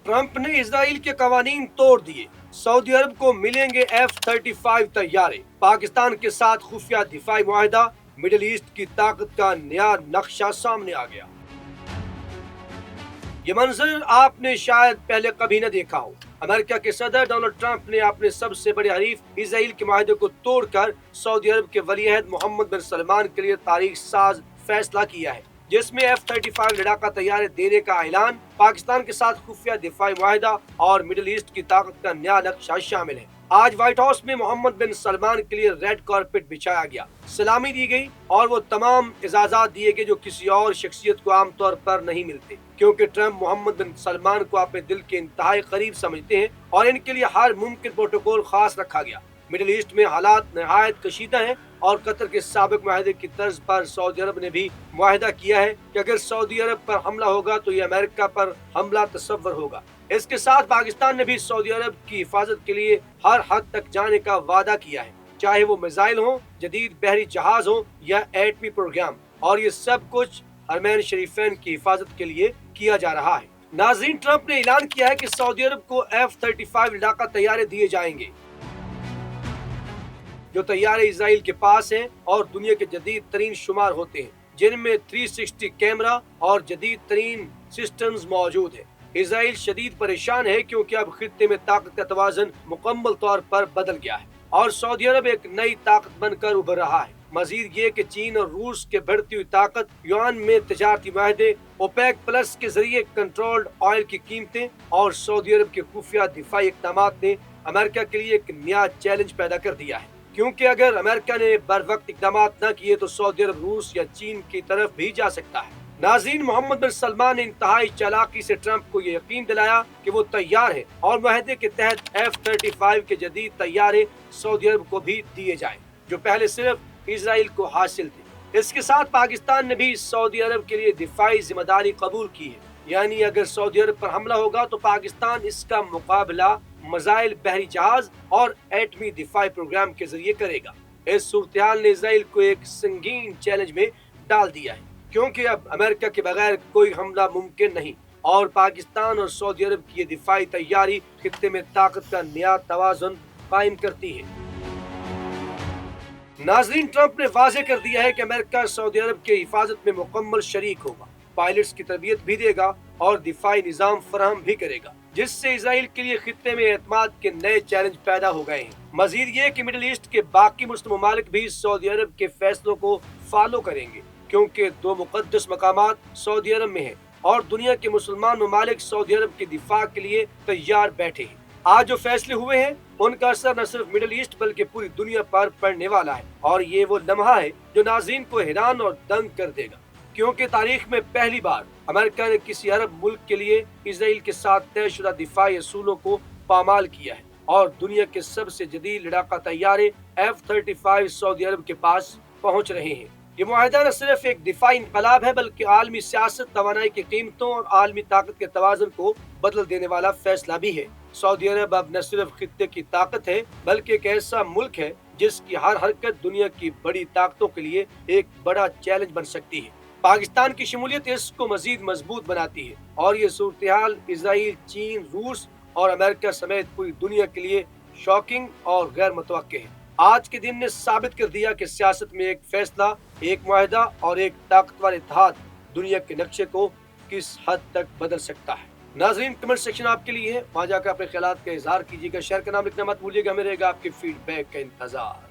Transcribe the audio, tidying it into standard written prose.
Trump ने Israel के कवानीन तोड़ दिए, सऊदी अरब को मिलेंगे F-35 तैयारे, पाकिस्तान के साथ खुफिया दिफाई मुआहिदा, मिडिल ईस्ट की ताकत का नया नक्शा सामने आ गया। ये मंजर आपने शायद पहले कभी न देखा हो। अमेरिका के सदर डोनाल्ड ट्रंप ने अपने सबसे बड़े हरीफ इसराइल के माहदे को तोड़कर सऊदी अरब के वलीअहद मोहम्मद बिन सलमान के लिए तारीख साज फैसला किया है, जिसमें F-35 लड़ाका तैयारे देने का ऐलान, पाकिस्तान के साथ खुफिया दिफाई मुआहिदा और मिडिल ईस्ट की ताकत का नया नक्शा शामिल है। आज व्हाइट हाउस में मोहम्मद बिन सलमान के लिए रेड कारपेट बिछाया गया, सलामी दी गई और वो तमाम इजाज़ात दिए गए जो किसी और शख्सियत को आमतौर पर नहीं मिलते, क्योंकि ट्रंप मोहम्मद बिन सलमान को अपने दिल के इंतहाई करीब समझते हैं और इनके लिए हर मुमकिन प्रोटोकॉल खास रखा गया। मिडिल ईस्ट में हालात नहायत कशीदा हैं और कतर के साबिक मुआहदे की तर्ज पर सऊदी अरब ने भी मुआहदा किया है कि अगर सऊदी अरब पर हमला होगा तो ये अमेरिका पर हमला तस्वर होगा। इसके साथ पाकिस्तान ने भी सऊदी अरब की हिफाजत के लिए हर हद तक जाने का वादा किया है, चाहे वो मिसाइल हो, जदीद बहरी जहाज हो या एटमी प्रोग्राम, और ये सब कुछ हरमैन शरीफैन की हिफाजत के लिए किया जा रहा है। नाज़रीन, ट्रंप ने ऐलान किया है कि सऊदी अरब को F-35 लड़ाका तैयारे दिए जाएंगे, जो तैयारे इसराइल के पास हैं और दुनिया के जदीद तरीन शुमार होते हैं, जिनमें 360 कैमरा और जदीद तरीन सिस्टम्स मौजूद हैं। इसराइल शदीद परेशान है क्योंकि अब खित्ते में ताकत का तवाज़ुन मुकम्मल तौर पर बदल गया है और सऊदी अरब एक नई ताकत बनकर उभर रहा है। मजीद ये कि चीन और रूस के बढ़ती हुई ताकत, युआन में तिजारती मुआहदे, ओपेक प्लस के जरिए कंट्रोल्ड ऑयल की कीमतें और सऊदी अरब के खुफिया दिफाई इक़दामात ने अमेरिका के लिए एक नया चैलेंज पैदा कर दिया है, क्योंकि अगर अमेरिका ने बर वक्त इक़दामात न किए तो सऊदी अरब रूस या चीन की तरफ भी जा सकता है। नाज़रीन, मोहम्मद बिन सलमान ने इंतहाई चालाकी से ट्रंप को ये यकीन दिलाया कि वो तैयार है और मुआहदे के तहत F-35 के जदीद तैयारे सऊदी अरब को भी दिए जाएं, जो पहले सिर्फ इसराइल को हासिल थे। इसके साथ पाकिस्तान ने भी सऊदी अरब के लिए दिफाई जिम्मेदारी कबूल की है, यानी अगर सऊदी अरब पर हमला होगा तो पाकिस्तान इसका मुकाबला मिसाइल, बहरी जहाज और एटमी दिफाई प्रोग्राम के जरिए करेगा। इस सूरत-ए-हाल ने इसराइल को एक संगीन चैलेंज में डाल दिया है, क्योंकि अब अमेरिका के बगैर कोई हमला मुमकिन नहीं और पाकिस्तान और सऊदी अरब की ये दिफाई तैयारी खित्ते में ताकत का नया तवाज़ुन कायम करती है। नाज़रीन, ट्रंप ने वाज़ेह कर दिया है कि अमेरिका सऊदी अरब की हिफाजत में मुकम्मल शरीक होगा, पायलट्स की तरबियत भी देगा और दिफाई निज़ाम फराहम भी करेगा, जिससे इसराइल के लिए खित्ते में एतमाद के नए चैलेंज पैदा हो गए हैं। मजीद ये कि मिडिल ईस्ट के बाकी मुस्लिम ममालिक भी सऊदी अरब के फैसलों को फॉलो करेंगे, क्योंकि दो मुक़द्दस मकामात सऊदी अरब में हैं और दुनिया के मुसलमान ममालिक सऊदी अरब के दिफा के लिए तैयार बैठे हैं। आज जो फैसले हुए हैं उनका असर न सिर्फ मिडिल ईस्ट बल्कि पूरी दुनिया पर पड़ने वाला है और ये वो लम्हा है जो नाज़रीन को हैरान और दंग कर देगा, क्योंकि तारीख में पहली बार अमेरिका ने किसी अरब मुल्क के लिए इसराइल के साथ तयशुदा दिफाई असूलों को पामाल किया है और दुनिया के सबसे जदीद लड़ाका तैयारे F-35 सऊदी अरब के पास पहुंच रहे हैं। ये मुआहदा न सिर्फ एक दिफाई इनकलाब है बल्कि आलमी सियासत, तवानाई की कीमतों और आलमी ताकत के तवाज़ुन को बदल देने वाला फैसला भी है। सऊदी अरब अब न सिर्फ खित्ते की ताकत है बल्कि एक ऐसा मुल्क है जिसकी हर हरकत दुनिया की बड़ी ताकतों के लिए एक बड़ा चैलेंज बन सकती है। पाकिस्तान की शमूलियत इसको मजीद मजबूत बनाती है और ये सूरत-ए-हाल इसराइल, चीन, रूस और अमेरिका समेत पूरी दुनिया के लिए शॉकिंग और गैर मुतवक्के है। आज के दिन ने साबित कर दिया कि सियासत में एक फैसला, एक मुआहदा और एक ताकतवर इत्तेहाद दुनिया के नक्शे को किस हद तक बदल सकता है। नाज़रीन, कमेंट सेक्शन आपके लिए है, वहाँ जाकर अपने ख्यालात का इजहार कीजिएगा, शेयर का नाम लिखना मत भूलिएगा। हमें रहेगा आपके फीडबैक का इंतजार।